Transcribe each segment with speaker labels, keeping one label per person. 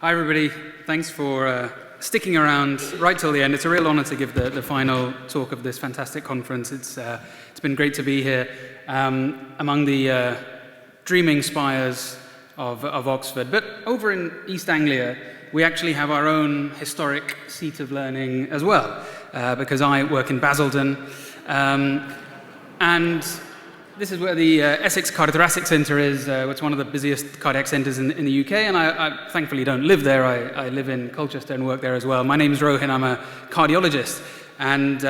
Speaker 1: Hi everybody, thanks for sticking around right till the end. It's a real honor to give the final talk of this fantastic conference. It's been great to be here among the dreaming spires of Oxford. But over in East Anglia, we actually have our own historic seat of learning as well, because I work in Basildon, and this is where the Essex Cardiothoracic Centre is. It's one of the busiest cardiac centres in the UK, and I thankfully don't live there. I live in Colchester and work there as well. My name is Rohin. I'm a cardiologist, and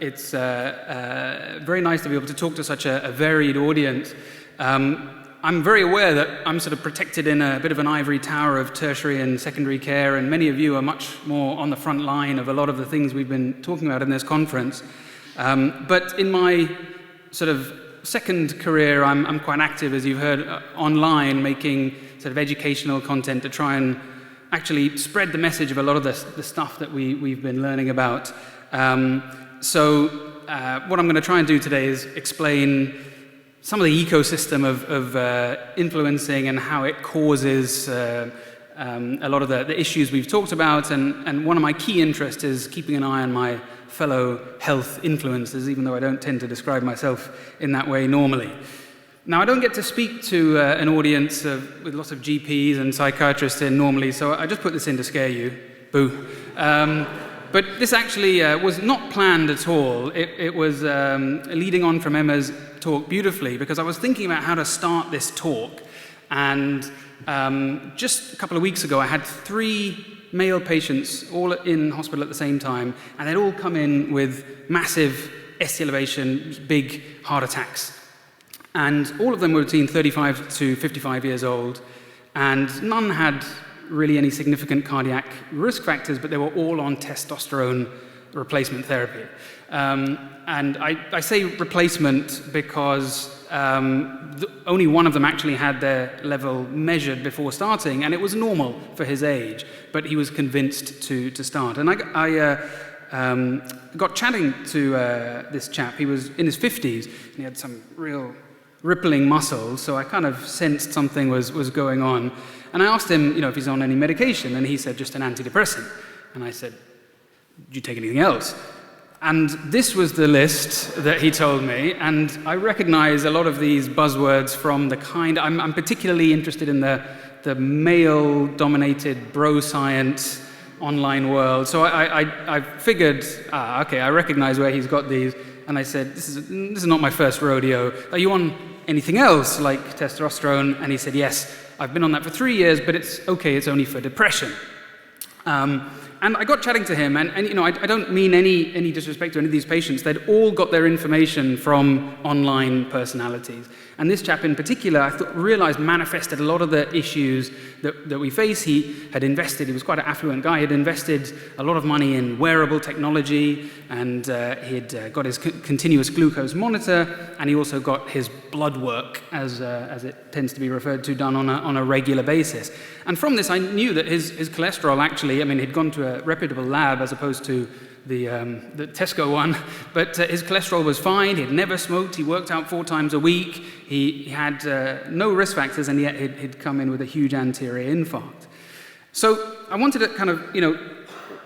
Speaker 1: it's very nice to be able to talk to such a varied audience. I'm very aware that I'm sort of protected in a bit of an ivory tower of tertiary and secondary care, and many of you are much more on the front line of a lot of the things we've been talking about in this conference. But in my sort of second career, I'm quite active, as you've heard, online, making sort of educational content to try and actually spread the message of a lot of the stuff that we've been learning about. So what I'm going to try and do today is explain some of the ecosystem of influencing and how it causes a lot of the issues we've talked about. And one of my key interests is keeping an eye on my fellow health influencers, even though I don't tend to describe myself in that way normally. Now, I don't get to speak to an audience with lots of GPs and psychiatrists in normally, so I just put this in to scare you. Boo. But this actually was not planned at all. It was leading on from Emma's talk beautifully, because I was thinking about how to start this talk. And just a couple of weeks ago, I had 3 male patients all in hospital at the same time, and they'd all come in with massive ST elevation, big heart attacks. And all of them were between 35 to 55 years old, and none had really any significant cardiac risk factors, but they were all on testosterone replacement therapy. And I say replacement because only one of them actually had their level measured before starting, and it was normal for his age, but he was convinced to start. And I got chatting to this chap. He was in his 50s, and he had some real rippling muscles, so I kind of sensed something was going on. And I asked him, if he's on any medication, and he said, just an antidepressant. And I said, do you take anything else? And this was the list that he told me, and I recognize a lot of these buzzwords from the kind. I'm particularly interested in the male-dominated bro science online world. So I figured, okay, I recognize where he's got these, and I said, this is not my first rodeo. Are you on anything else like testosterone? And he said, yes, I've been on that for 3 years, but it's okay, it's only for depression. And I got chatting to him, and I don't mean any disrespect to any of these patients. They'd all got their information from online personalities. And this chap in particular, I realized manifested a lot of the issues that we face. He was quite an affluent guy, he'd invested a lot of money in wearable technology, and he'd got his continuous glucose monitor, and he also got his blood work, as it tends to be referred to, done on a regular basis. And from this, I knew that his cholesterol actually, he'd gone to a reputable lab as opposed to the Tesco one, but his cholesterol was fine. He'd never smoked. He worked out 4 times a week. He had no risk factors, and yet he'd come in with a huge anterior infarct. So I wanted to kind of,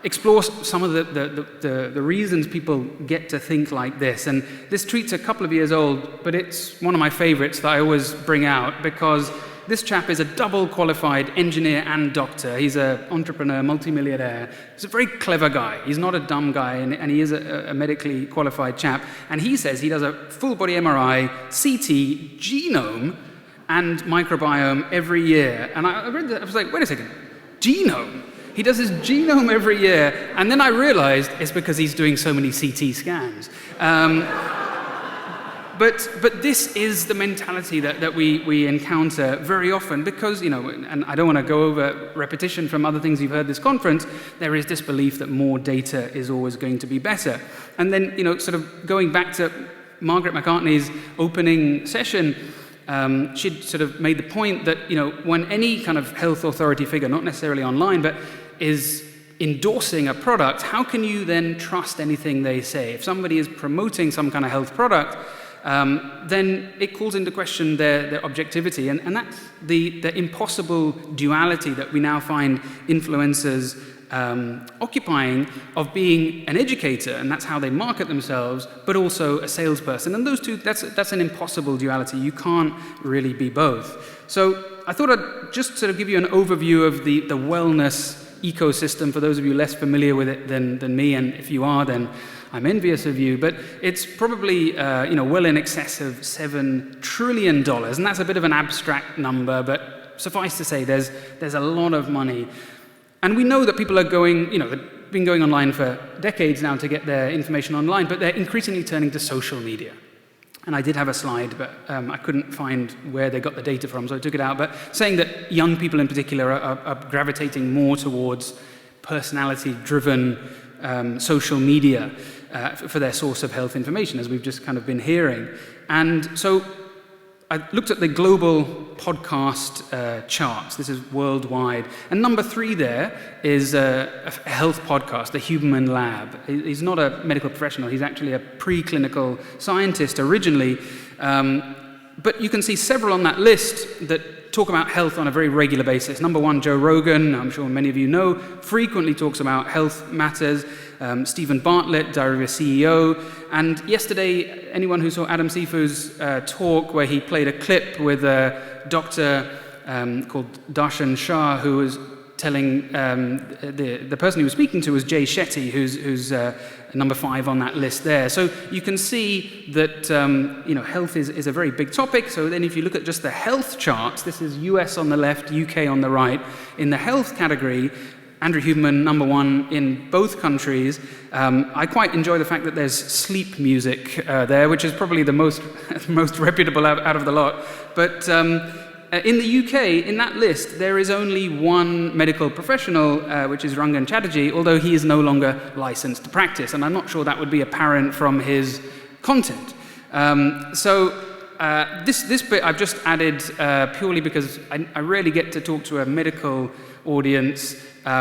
Speaker 1: explore some of the reasons people get to think like this. And this tweet's a couple of years old, but it's one of my favorites that I always bring out, because this chap is a double qualified engineer and doctor. He's an entrepreneur, multimillionaire. He's a very clever guy. He's not a dumb guy, and he is a medically qualified chap. And he says he does a full body MRI, CT, genome, and microbiome every year. And I read that, I was like, wait a second, genome? He does his genome every year, and then I realized it's because he's doing so many CT scans. But this is the mentality that we encounter very often, because, and I don't want to go over repetition from other things you've heard this conference, there is this belief that more data is always going to be better. And then, sort of going back to Margaret McCartney's opening session, she'd sort of made the point that, when any kind of health authority figure, not necessarily online, but is endorsing a product, how can you then trust anything they say? If somebody is promoting some kind of health product, then it calls into question their objectivity. And that's the impossible duality that we now find influencers occupying, of being an educator, and that's how they market themselves, but also a salesperson. And those two, that's an impossible duality. You can't really be both. So I thought I'd just sort of give you an overview of the wellness ecosystem for those of you less familiar with it than me, and if you are, then I'm envious of you. But it's probably well in excess of $7 trillion, and that's a bit of an abstract number, but suffice to say there's a lot of money. And we know that people are they've been going online for decades now to get their information online, but they're increasingly turning to social media. And I did have a slide, but I couldn't find where they got the data from, so I took it out. But saying that young people in particular are gravitating more towards personality-driven social media for their source of health information, as we've just kind of been hearing. And so I looked at the global podcast charts. This is worldwide. And number 3 there is a health podcast, the Human Lab. He's not a medical professional. He's actually a preclinical scientist originally. But you can see several on that list that talk about health on a very regular basis. Number 1, Joe Rogan, I'm sure many of you know, frequently talks about health matters. Stephen Bartlett, Diary of a CEO. And yesterday, anyone who saw Adam Sifu's talk where he played a clip with a doctor called Darshan Shah, who was telling, the person he was speaking to was Jay Shetty, who's number 5 on that list there. So you can see that health is a very big topic. So then if you look at just the health charts, this is US on the left, UK on the right. In the health category, Andrew Huberman, number 1 in both countries. I quite enjoy the fact that there's sleep music there, which is probably the most reputable out of the lot. But in the UK, in that list, there is only one medical professional, which is Rangan Chatterjee, although he is no longer licensed to practice, and I'm not sure that would be apparent from his content. This bit I've just added purely because I rarely get to talk to a medical audience,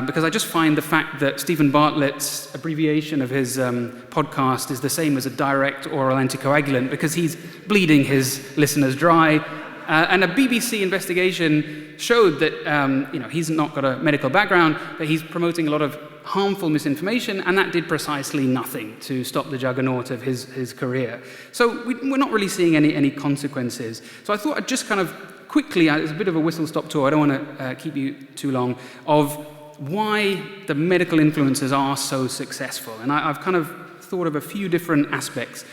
Speaker 1: because I just find the fact that Stephen Bartlett's abbreviation of his podcast is the same as a direct oral anticoagulant, because he's bleeding his listeners dry. And a BBC investigation showed that he's not got a medical background, but he's promoting a lot of harmful misinformation, and that did precisely nothing to stop the juggernaut of his career. So we're not really seeing any consequences. So I thought I'd just kind of quickly, it's a bit of a whistle-stop tour, I don't want to keep you too long, of why the medical influencers are so successful. And I've kind of thought of a few different aspects.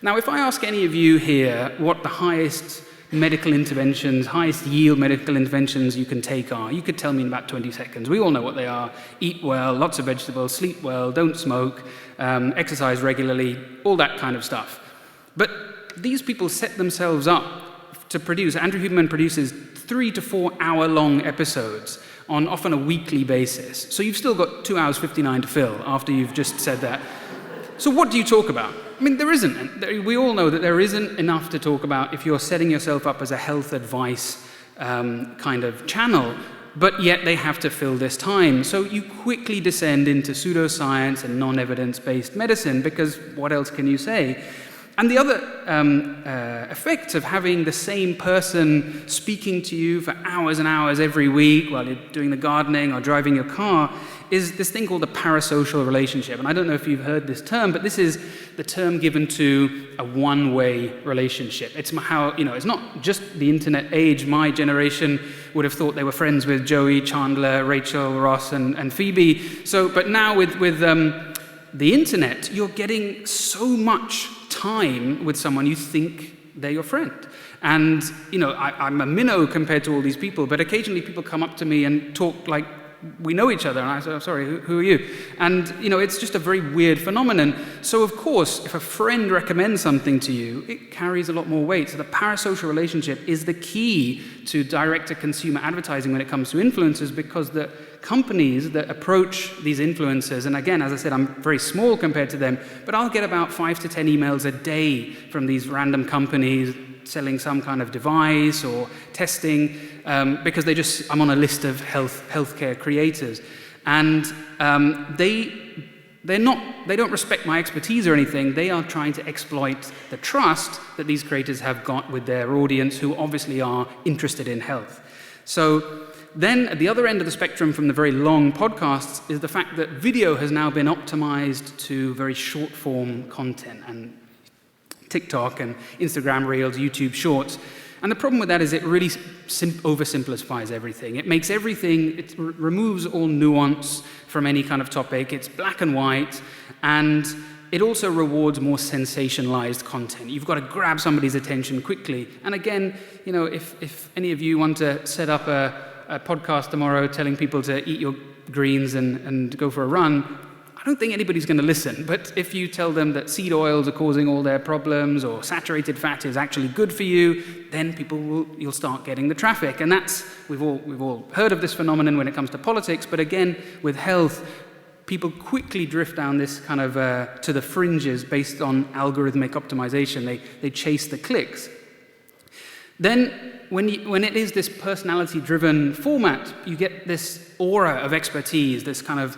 Speaker 1: Now, if I ask any of you here what the highest medical interventions, highest yield medical interventions you can take are, you could tell me in about 20 seconds. We all know what they are. Eat well, lots of vegetables, sleep well, don't smoke, exercise regularly, all that kind of stuff. But these people set themselves up to produce. Andrew Huberman produces 3 to 4 hour-long episodes on often a weekly basis. So you've still got 2 hours 59 to fill after you've just said that. So what do you talk about? I mean, there isn't. We all know that there isn't enough to talk about if you're setting yourself up as a health advice kind of channel, but yet they have to fill this time. So you quickly descend into pseudoscience and non-evidence-based medicine, because what else can you say? And the other effect of having the same person speaking to you for hours and hours every week while you're doing the gardening or driving your car is this thing called the parasocial relationship. And I don't know if you've heard this term, but this is the term given to a one-way relationship. It's how, it's not just the internet age. My generation would have thought they were friends with Joey, Chandler, Rachel, Ross, and Phoebe. But now with the internet, you're getting so much time with someone you think they're your friend. And, I'm a minnow compared to all these people, but occasionally people come up to me and talk like we know each other, and I say, oh, sorry, who are you? And, it's just a very weird phenomenon. So, of course, if a friend recommends something to you, it carries a lot more weight. So the parasocial relationship is the key to direct-to-consumer advertising when it comes to influencers, because the companies that approach these influencers, and again, as I said, I'm very small compared to them, but I'll get about 5 to 10 emails a day from these random companies selling some kind of device or testing, because I'm on a list of healthcare creators. And they they don't respect my expertise or anything. They are trying to exploit the trust that these creators have got with their audience, who obviously are interested in health. So then at the other end of the spectrum from the very long podcasts is the fact that video has now been optimized to very short form content, and TikTok and Instagram Reels, YouTube Shorts. And the problem with that is it really oversimplifies everything. It makes everything, it removes all nuance from any kind of topic. It's black and white, and it also rewards more sensationalized content. You've got to grab somebody's attention quickly. And again, if any of you want to set up a podcast tomorrow telling people to eat your greens and go for a run, I don't think anybody's going to listen. But if you tell them that seed oils are causing all their problems, or saturated fat is actually good for you, then you'll start getting the traffic. And we've all heard of this phenomenon when it comes to politics. But again, with health, people quickly drift down this kind of to the fringes based on algorithmic optimization. They chase the clicks. Then, when it is this personality-driven format, you get this aura of expertise, this kind of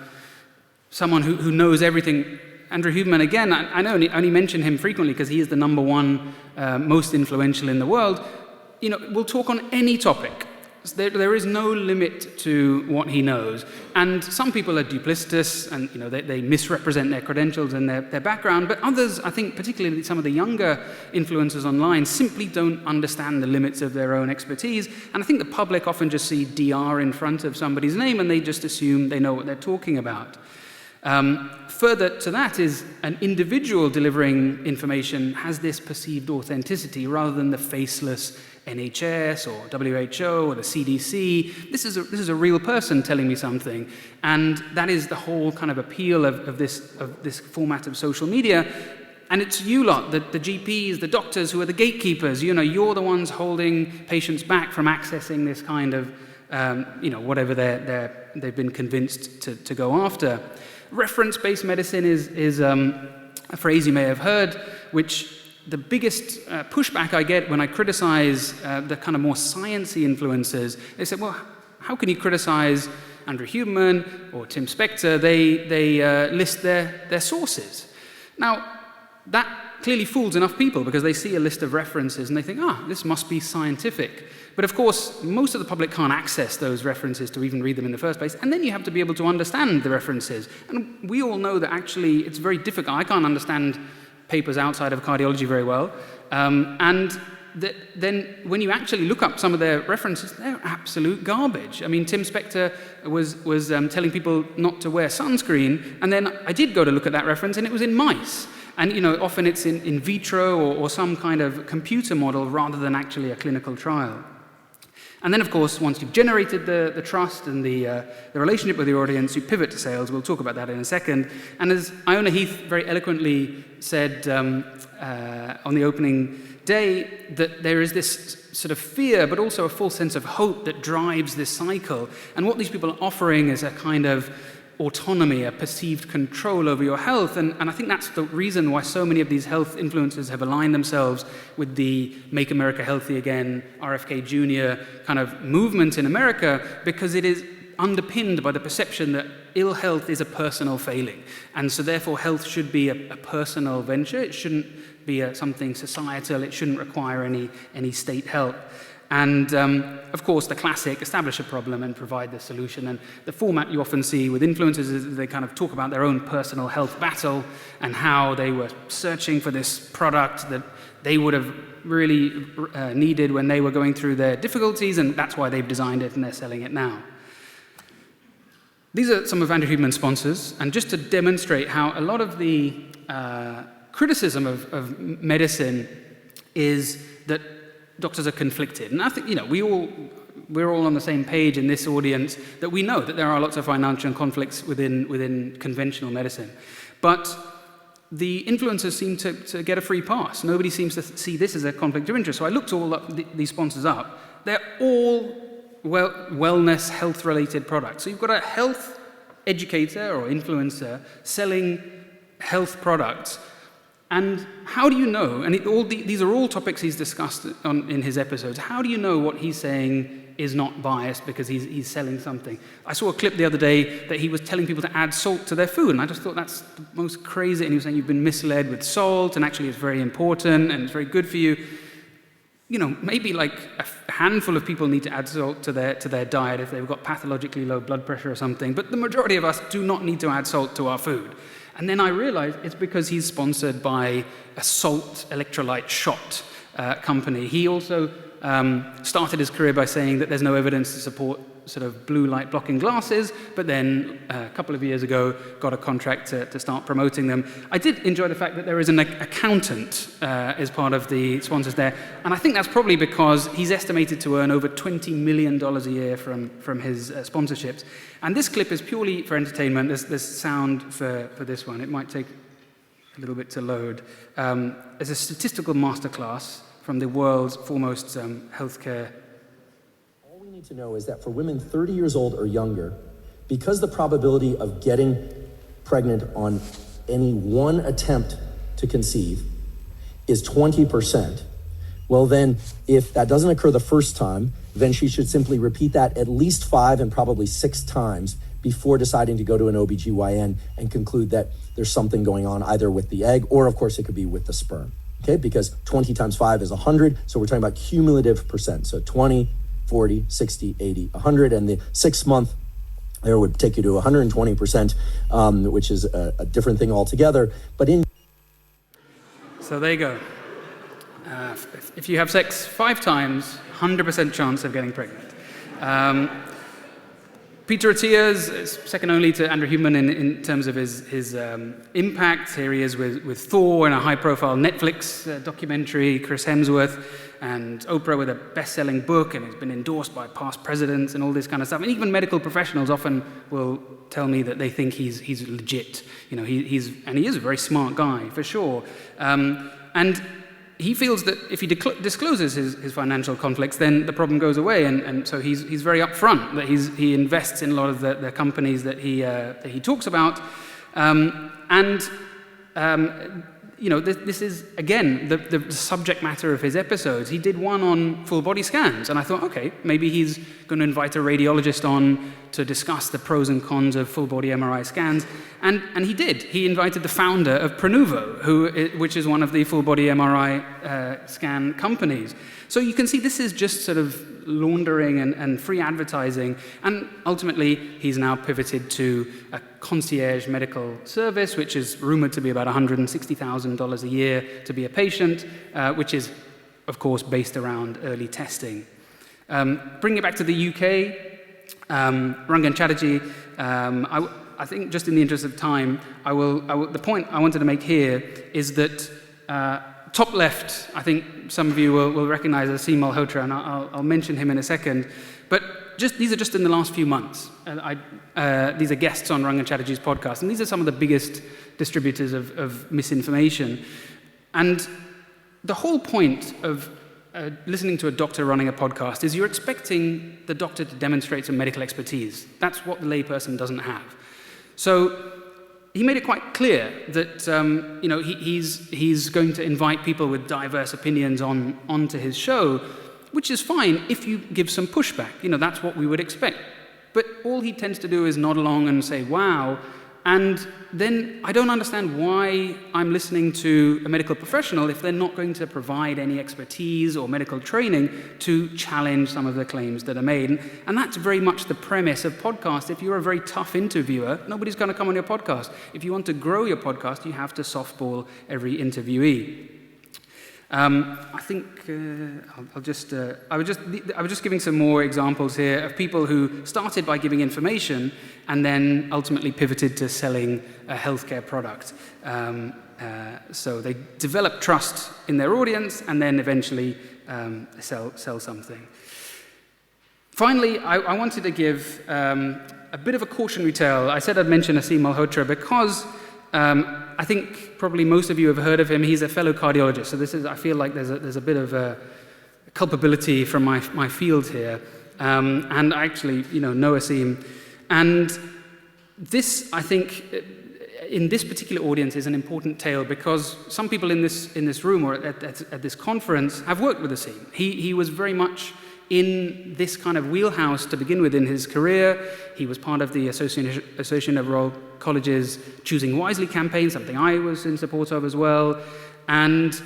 Speaker 1: someone who knows everything. Andrew Huberman, again, I only mention him frequently because he is the number one most influential in the world. We'll talk on any topic. There is no limit to what he knows. And some people are duplicitous, and they misrepresent their credentials and their background, but others, I think particularly some of the younger influencers online, simply don't understand the limits of their own expertise. And I think the public often just see DR in front of somebody's name and they just assume they know what they're talking about. Further to that is an individual delivering information has this perceived authenticity rather than the faceless NHS or WHO or the CDC. This is a real person telling me something, and that is the whole kind of appeal of this format of social media. And it's you lot, the GPs, the doctors, who are the gatekeepers. You're the ones holding patients back from accessing this kind of whatever they've been convinced to go after. Reference-based medicine is a phrase you may have heard, which the biggest pushback I get when I criticize the kind of more sciencey influencers, they say, well, how can you criticize Andrew Huberman or Tim Spector? They list their sources. Now, that clearly fools enough people because they see a list of references and they think, this must be scientific. But of course, most of the public can't access those references to even read them in the first place. And then you have to be able to understand the references. And we all know that actually it's very difficult. I can't understand papers outside of cardiology very well. Then when you actually look up some of their references, they're absolute garbage. I mean, Tim Spector was telling people not to wear sunscreen. And then I did go to look at that reference, and it was in mice. And often it's in vitro or some kind of computer model rather than actually a clinical trial. And then, of course, once you've generated the trust and the relationship with the audience, you pivot to sales. We'll talk about that in a second. And as Iona Heath very eloquently said on the opening day, that there is this sort of fear, but also a full sense of hope that drives this cycle. And what these people are offering is a kind of autonomy, a perceived control over your health. And I think that's the reason why so many of these health influencers have aligned themselves with the Make America Healthy Again, RFK Jr. kind of movement in America, because it is underpinned by the perception that ill health is a personal failing. And so therefore health should be a personal venture. It shouldn't be something societal. It shouldn't require any state help. And, of course, the classic, establish a problem and provide the solution. And the format you often see with influencers is they kind of talk about their own personal health battle and how they were searching for this product that they would have really needed when they were going through their difficulties, and that's why they've designed it and they're selling it now. These are some of Andrew Huberman's sponsors, and just to demonstrate how a lot of the criticism of medicine is that doctors are conflicted. And I think, we're all on the same page in this audience that we know that there are lots of financial conflicts within conventional medicine. But the influencers seem to get a free pass. Nobody seems to see this as a conflict of interest. So I looked all these sponsors up. They're all wellness, health-related products. So you've got a health educator or influencer selling health products. And how do you know, and these are all topics he's discussed in his episodes, how do you know what he's saying is not biased because he's selling something. I saw a clip the other day that he was telling people to add salt to their food, and I just thought that's the most crazy, and he was saying you've been misled with salt, and actually it's very important, and it's very good for you. You know, maybe like a handful of people need to add salt to their diet if they've got pathologically low blood pressure or something, but the majority of us do not need to add salt to our food. And then I realized it's because he's sponsored by a salt electrolyte shot company. He also started his career by saying that there's no evidence to support sort of blue light blocking glasses, but then a couple of years ago got a contract to start promoting them. I did enjoy the fact that there is an accountant as part of the sponsors there, and I think that's probably because he's estimated to earn over $20 million a year from his sponsorships. And this clip is purely for entertainment. There's sound for this one. It might take a little bit to load. It's a statistical masterclass from the world's foremost healthcare.
Speaker 2: All we need to know is that for women 30 years old or younger, because the probability of getting pregnant on any one attempt to conceive is 20%, well then, if that doesn't occur the first time, then she should simply repeat that at least 5 and probably 6 times before deciding to go to an OBGYN and conclude that there's something going on either with the egg or, of course, it could be with the sperm. Okay, because 20 times 5 is 100, so we're talking about cumulative percent. So 20, 40, 60, 80, 100, and the 6 month there would take you to 120%, which is a different thing altogether. But
Speaker 1: So there you go. If you have sex 5 times, 100% chance of getting pregnant. Peter Attia's is second only to Andrew Huberman in terms of his impact. Here he is with Thor in a high-profile Netflix documentary, Chris Hemsworth, and Oprah with a best-selling book, and he's been endorsed by past presidents and all this kind of stuff. And even medical professionals often will tell me that they think he's legit. You know, he is a very smart guy, for sure. And he feels that if he discloses his financial conflicts, then the problem goes away, and so he's very upfront that he invests in a lot of the companies that he talks about, you know, this is again the subject matter of his episodes. He did one on full body scans, and I thought, okay, maybe he's going to invite a radiologist on to discuss the pros and cons of full body MRI scans, and he did. He invited the founder of Prenuvo, which is one of the full body MRI scan companies. So you can see this is just sort of laundering and free advertising, and ultimately he's now pivoted to a concierge medical service, which is rumored to be about $160,000 a year to be a patient, which is, of course, based around early testing. Bringing it back to the UK, Rangan Chatterjee, I think just in the interest of time, the point I wanted to make here is that top left, I think some of you will recognize Aseem Malhotra, and I'll mention him in a second. But these are just in the last few months. These are guests on Rangan Chatterjee's podcast, and these are some of the biggest distributors of misinformation. And the whole point of listening to a doctor running a podcast is you're expecting the doctor to demonstrate some medical expertise. That's what the layperson doesn't have. So he made it quite clear that you know, he's going to invite people with diverse opinions onto his show, which is fine if you give some pushback. You know, that's what we would expect. But all he tends to do is nod along and say, wow, and then I don't understand why I'm listening to a medical professional if they're not going to provide any expertise or medical training to challenge some of the claims that are made. And that's very much the premise of podcasts. If you're a very tough interviewer, nobody's going to come on your podcast. If you want to grow your podcast, you have to softball every interviewee. I think I was just giving some more examples here of people who started by giving information and then ultimately pivoted to selling a healthcare product. So they develop trust in their audience and then eventually sell something. Finally, I wanted to give a bit of a cautionary tale. I said I'd mention Aseem Malhotra because I think probably most of you have heard of him. He's a fellow cardiologist, so I feel like there's a bit of a culpability from my field here. And I actually, know Aseem. And this, I think, in this particular audience is an important tale because some people in this room or at this conference have worked with Aseem. He was very much in this kind of wheelhouse to begin with in his career. He was part of the Association of Royal College's Choosing Wisely campaign, something I was in support of as well. And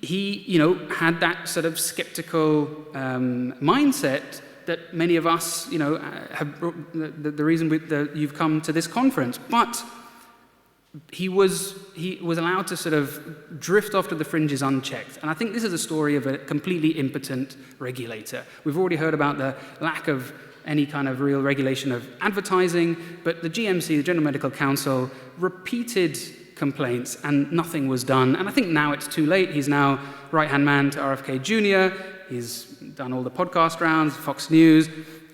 Speaker 1: he, had that sort of skeptical mindset that many of us, have the reason you've come to this conference. But he was allowed to sort of drift off to the fringes unchecked. And I think this is a story of a completely impotent regulator. We've already heard about the lack of any kind of real regulation of advertising, but the GMC, the General Medical Council, repeated complaints and nothing was done. And I think now it's too late. He's now right-hand man to RFK Jr. He's done all the podcast rounds, Fox News,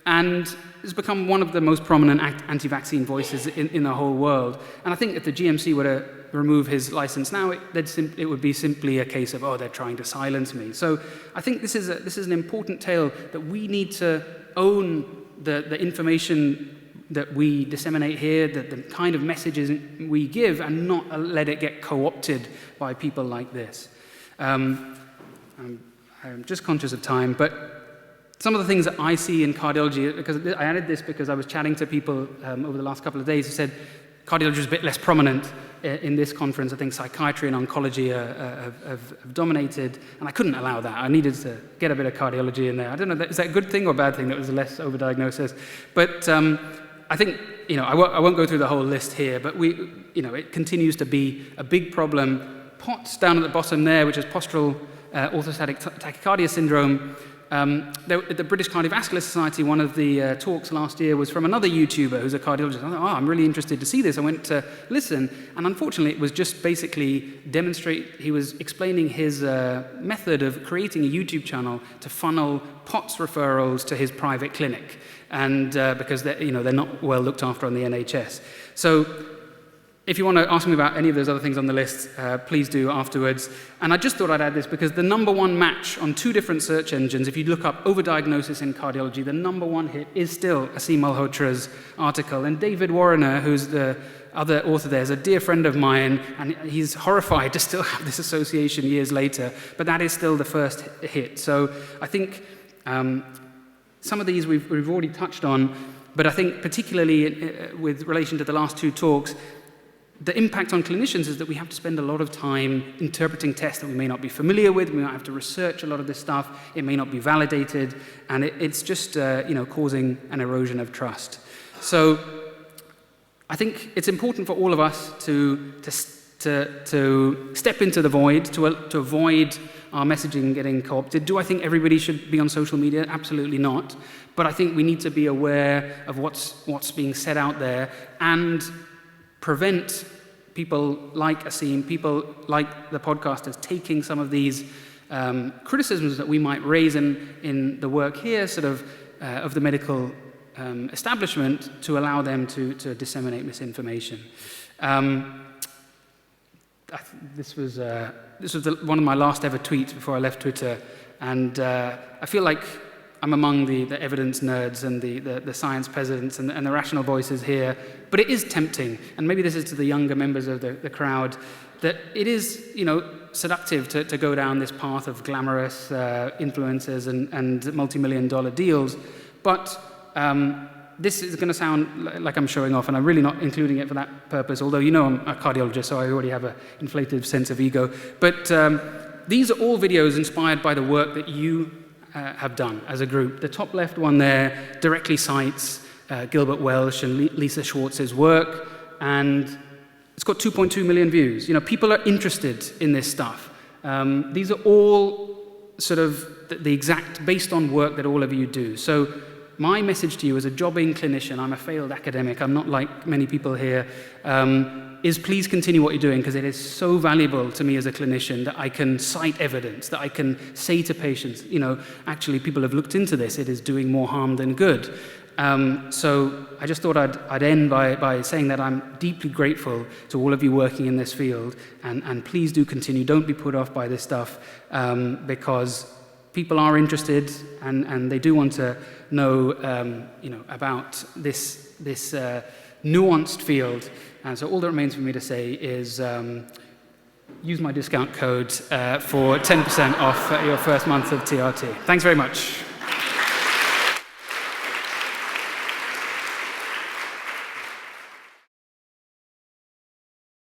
Speaker 1: and has become one of the most prominent anti-vaccine voices in the whole world. And I think if the GMC were to remove his license now, it would be simply a case of, they're trying to silence me. So I think this is an important tale that we need to own the information that we disseminate here, the kind of messages we give, and not let it get co-opted by people like this. I'm just conscious of time, but some of the things that I see in cardiology, because I added this because I was chatting to people over the last couple of days who said cardiology is a bit less prominent in this conference. I think psychiatry and oncology have dominated, and I couldn't allow that. I needed to get a bit of cardiology in there. I don't know, is that a good thing or a bad thing that was less overdiagnosis? But I think, I won't go through the whole list here, but it continues to be a big problem. POTS down at the bottom there, which is postural orthostatic tachycardia syndrome. At the British Cardiovascular Society, one of the talks last year was from another YouTuber who's a cardiologist. I thought, I'm really interested to see this. I went to listen, and unfortunately it was just basically he was explaining his method of creating a YouTube channel to funnel POTS referrals to his private clinic, and because they're not well looked after on the NHS. So if you want to ask me about any of those other things on the list, please do afterwards. And I just thought I'd add this because the number one match on 2 different search engines, if you look up overdiagnosis in cardiology, the number one hit is still Aseem Malhotra's article. And David Warrener, who's the other author there, is a dear friend of mine, and he's horrified to still have this association years later, but that is still the first hit. So I think some of these we've already touched on, but I think particularly with relation to the last 2 talks, the impact on clinicians is that we have to spend a lot of time interpreting tests that we may not be familiar with. We might have to research a lot of this stuff. It may not be validated, and it's just causing an erosion of trust. So I think it's important for all of us to step into the void, to avoid our messaging getting co-opted. Do I think everybody should be on social media? Absolutely not. But I think we need to be aware of what's being said out there and prevent people like Aseem, people like the podcasters, taking some of these criticisms that we might raise in the work here, sort of the medical establishment, to allow them to disseminate misinformation. This was one of my last ever tweets before I left Twitter, and I feel like I'm among the evidence nerds and the science peasants and the rational voices here, but it is tempting, and maybe this is to the younger members of the crowd, that it is, seductive to go down this path of glamorous influencers and multi-million-dollar deals, but this is going to sound like I'm showing off, and I'm really not including it for that purpose, although I'm a cardiologist, so I already have an inflated sense of ego. But these are all videos inspired by the work that you have done as a group. The top left one there directly cites Gilbert Welsh and Lisa Schwartz's work, and it's got 2.2 million views. People are interested in this stuff. These are all sort of the exact, based on work that all of you do. So my message to you as a jobbing clinician, I'm a failed academic, I'm not like many people here, is please continue what you're doing, because it is so valuable to me as a clinician that I can cite evidence, that I can say to patients, actually people have looked into this, it is doing more harm than good. So I just thought I'd end by saying that I'm deeply grateful to all of you working in this field, and please do continue, don't be put off by this stuff, because people are interested and they do want to know, about this nuanced field. And so all that remains for me to say is use my discount code for 10% off your first month of TRT. Thanks very much.